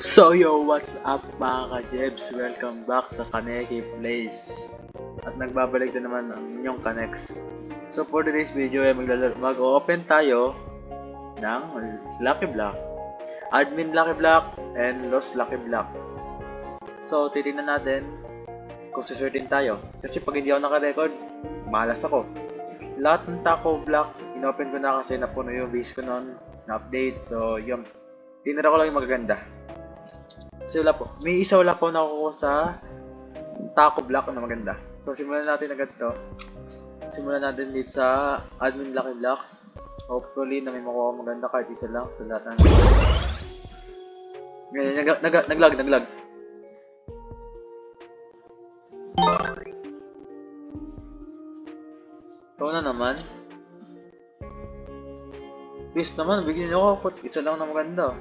So yo, what's up mga ka-Jebs? Welcome back sa Kaneki Place. At nagbabalik din naman ang inyong Kanex. So for today's video ay mag-open tayo ng Lucky Block, Admin Lucky Block, and Lost Lucky Block. So titignan natin kung sisertin tayo. Kasi pag hindi ako naka-record, malas ako. Lahat ng taco block, inopen ko na kasi napuno yung base ko noon, na-update. So yun, tinira ko lang yung magaganda. Kasi wala po. May isa wala po nakukuha sa taco block na maganda. So simulan natin agad to. Simulan natin dito sa admin lucky blocks. Hopefully na may makuha maganda kahit isa lang sa lahat ng ngayon, naglag. Ito na naman. Please naman, bigyan niyo ako. Isa lang na maganda.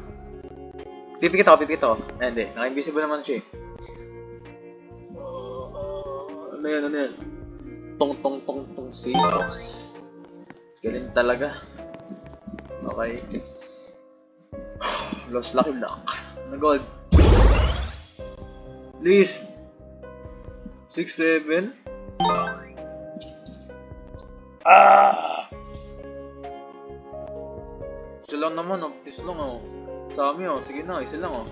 Pipikit ako. Hindi, naka-invisible naman siya. Ano yan? Tong Seahawks. Galing talaga. Okay. Lost Lucky Block. Na gold. Please. 6-7. Isa lang naman, oh. Please lang, oh. Sa amin, oh. Sige na, isa lang.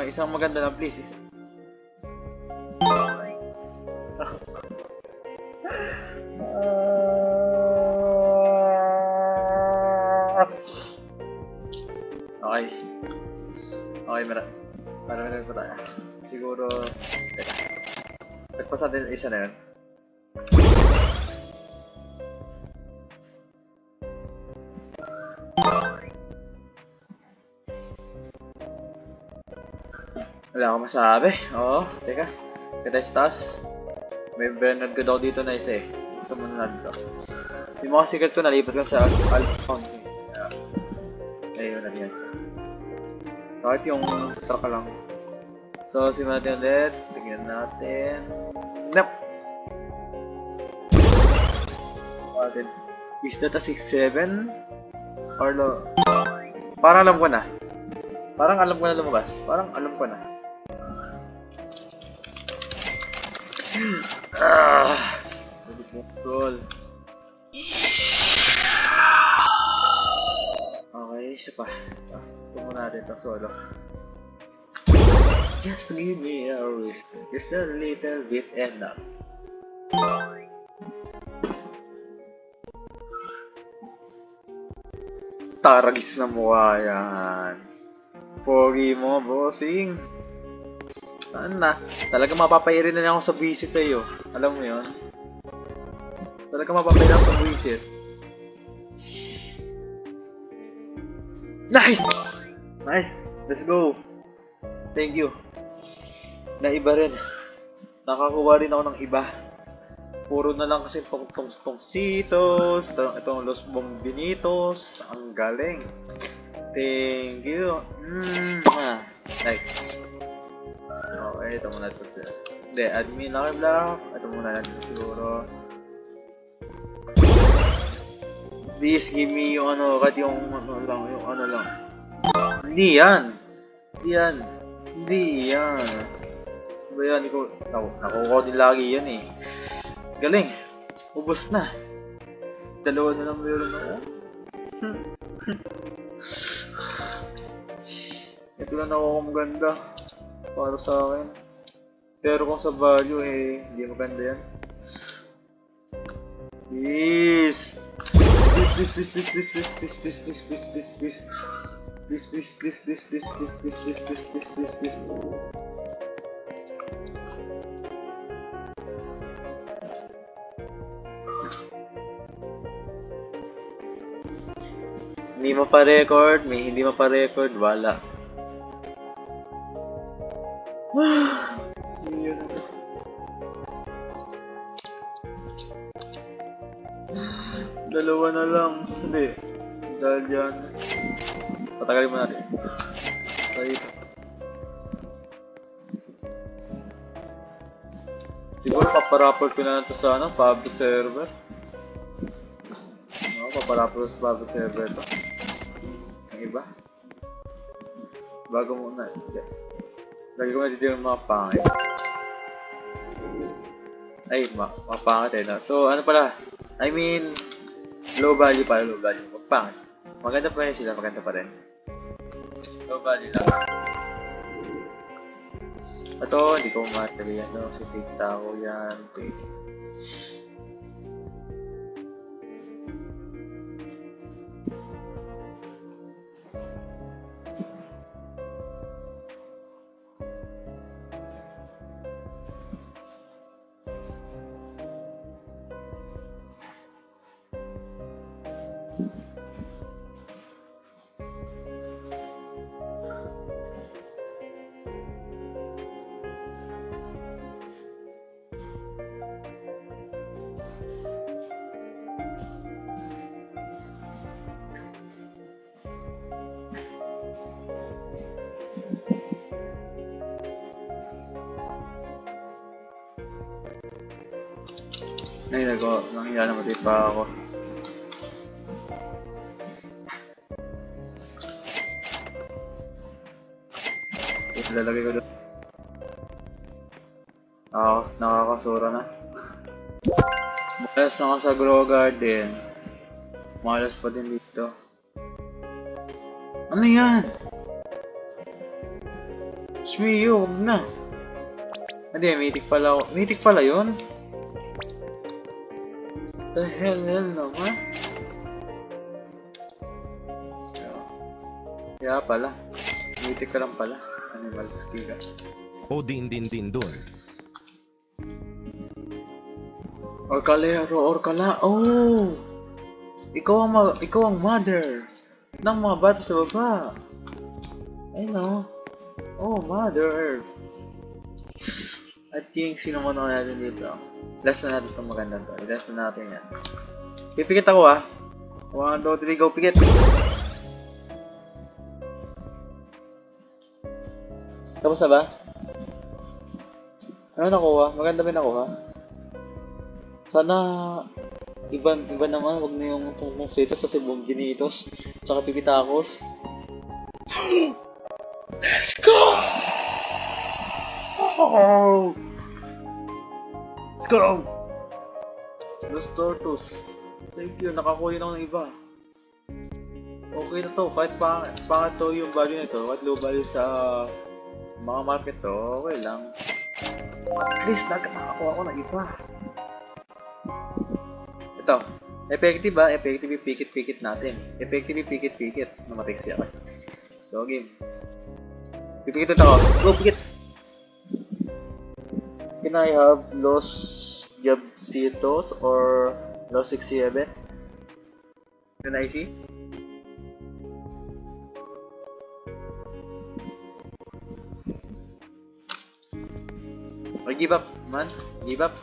Isang maganda na, please. Isa. Okay, meron pa tayo. Siguro, nagpasa din isa na yun. Wala akong masabi. Oo, teka. Kita sa taas. May Bernard ko daw dito na isa eh. Gusto mo na dito. Yung mga secret ko nalipat ko sa Alphon. Ayun na yan. Kahit yung stock lang. So, simulan natin ulit. Tingnan natin. Nope! Is that a 6-7? Or no? Parang alam ko na. Lumabas. Parang alam ko na. Control. Okay, isa pa. Ito muna natin itong solo. Just give me a little bit enough. Taragis na mukha yan. Pogi mo, bossing. Saan na? Talaga mapapairin na ako sa visit sa iyo. Alam mo yun? Talaga mapapairin ako sa visit. Nice! Let's go! Thank you. Naiba rin. Nakakuha rin ako ng iba. Puro na lang kasi tong Cheetos, itong Los Bombinitos. Ang galing. Thank you. Like. Okay, ito muna ito. Hindi, admin Lucky Block. Ito muna natin siguro. Please give me yung ano, kahit yung ano lang. Hindi yan. Ba yan, nakukuha din lagi yan eh. Galing. Ubus na. Dalawa na lang meron ako. Ito lang nakukuha maganda. Para sa akin. Pero kung sa value eh, hindi maganda yan. Please. Hindi mo pa record, may hindi mo pa record, wala. Dalawa na lang. Hindi. Dahil dyan. Patagalin mo natin. Siguro paparaport ko na ito sa public server. Ako, paparapos bago server to. Ang iba. Bago muna. Lagi ko dito yung mga pangit. Ay, mga pangit eh. No? So, ano pala? I mean, low value pala, low value. Pangit. Maganda pa rin sila, maganda pa rin. Low value lang. Ito, hindi ko matali yan. No? Si fake tao yan. Fake. Ay, nangyayari namatay pa ako. Lalagay ko doon. Nakakasura na. Malas na ako sa grow garden. Malas pa din dito. Ano yan? Shmiyo, huwag na. Hindi, mythic pala ako. Mythic pala yun? The hell naman? Kaya pala. Mythic ka lang pala. Animal skill ka. O din dun. Orcala. Oh! Ikaw ang mother ng mga bata sa baba. Ay no. Oh, mother. At yung sino mo natin dito. Last na natin itong maganda to. Last na natin yan. Pipikit ako 1, 2, 3, go, pikit! Tapos na ba? Ano nakuha? Maganda ba nakuha? Sana iba naman, wag na yung tungkong setos kasi ginitos tsaka pipitakos. Let's go! Oh! Let's go! Los Tortos. Thank you, nakakuha ako ng iba. Okay na to, kahit pangit to yung value nito, kahit low value sa mga market to, okay lang. At least nakakuha ako ng iba. Ito, effective ba? Effective pikit natin. Effective pikit. Namatay siya ako. So, game. Pipikit ito ako. Go, pikit! Can I have Los Jabcitos or Los 67? Can I see? Or give up, man. Give up.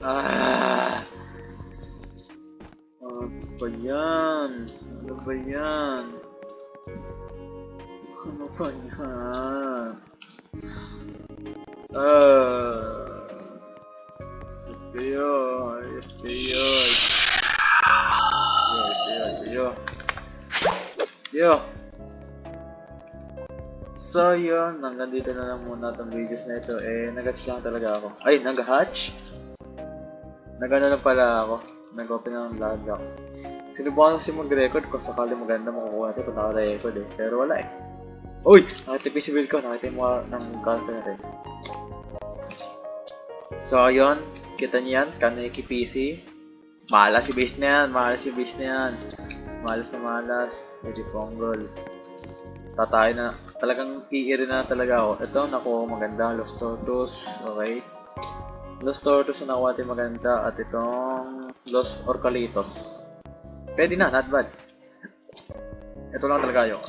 Ah! Ano ba yan? Ano ba yan? Ano ba yan? Yo. So yun, hanggang dito na lang muna itong videos na ito. Nag-hatch lang talaga ako. Ay, nag-hatch? Nag-ano lang pala ako. Nag-open ng log ako. Sinubukan ko siya mag-record kung sakali maganda makukuha natin kung naka-record eh. Pero wala eh. Uy! Nakita yung civil ko, nakita yung mga ng counter natin. So yun, kita niyo yan, Kaneki PC. Malas si base na yan, malas. Hindi ponggol. Tatay na, talagang i-iri na talaga ako. Ito, nakuha maganda, Los Tortos, okay. Los Tortos na nakuha natin maganda, at itong Los Orcalitos. Pwede na, not bad. Ito lang talaga yun.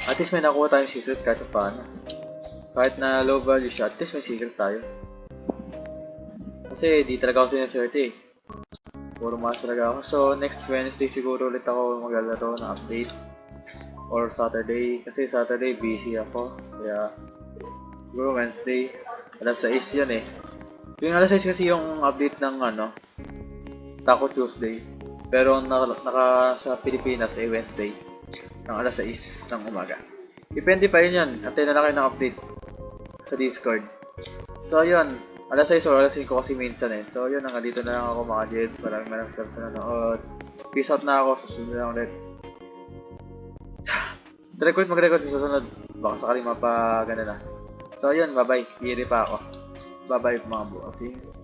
At least may nakuha tayong secret kahit paano. Kahit na low value siya, at least may secret tayo. Kasi di talaga ako sinaswerte eh. Puro mas talaga ako. So next Wednesday siguro ulit ako maglalaro ng update. Or Saturday. Kasi Saturday busy ako. Kaya siguro Wednesday. Alas 6 yan eh. Yung alas 6 kasi yung update ng Taco Tuesday. Pero naka sa Pilipinas ay Wednesday ng alas 6 ng umaga. Depende pa yun yan. Antay na lang kayo ng update sa Discord. So yun, alas 6 o alas 5 kasi minsan eh. So yun, hanggang dito na lang ako mga Jed. Maraming salamat sa nanonood. Peace out na ako. Susunod na lang ulit. Mag-record sa susunod. Baka sakaling mapaganda na. So yun, bye bye. Hihiri pa ako. Bye bye mga bossing.